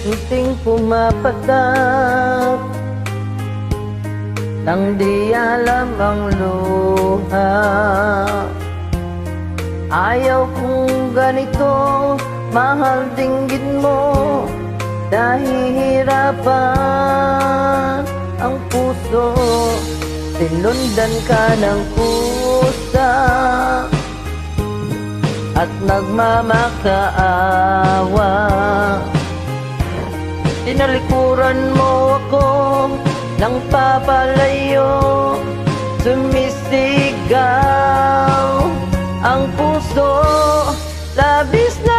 Munting pumapatak nang di alam ang luha. Ayaw kong ganito, mahal dinggin mo. Nahihirapan ang puso, sinundan ka ng pusa at nagmamakaawa. Tinalikuran mo ako ng papalayo, sumisigaw ang puso, labis na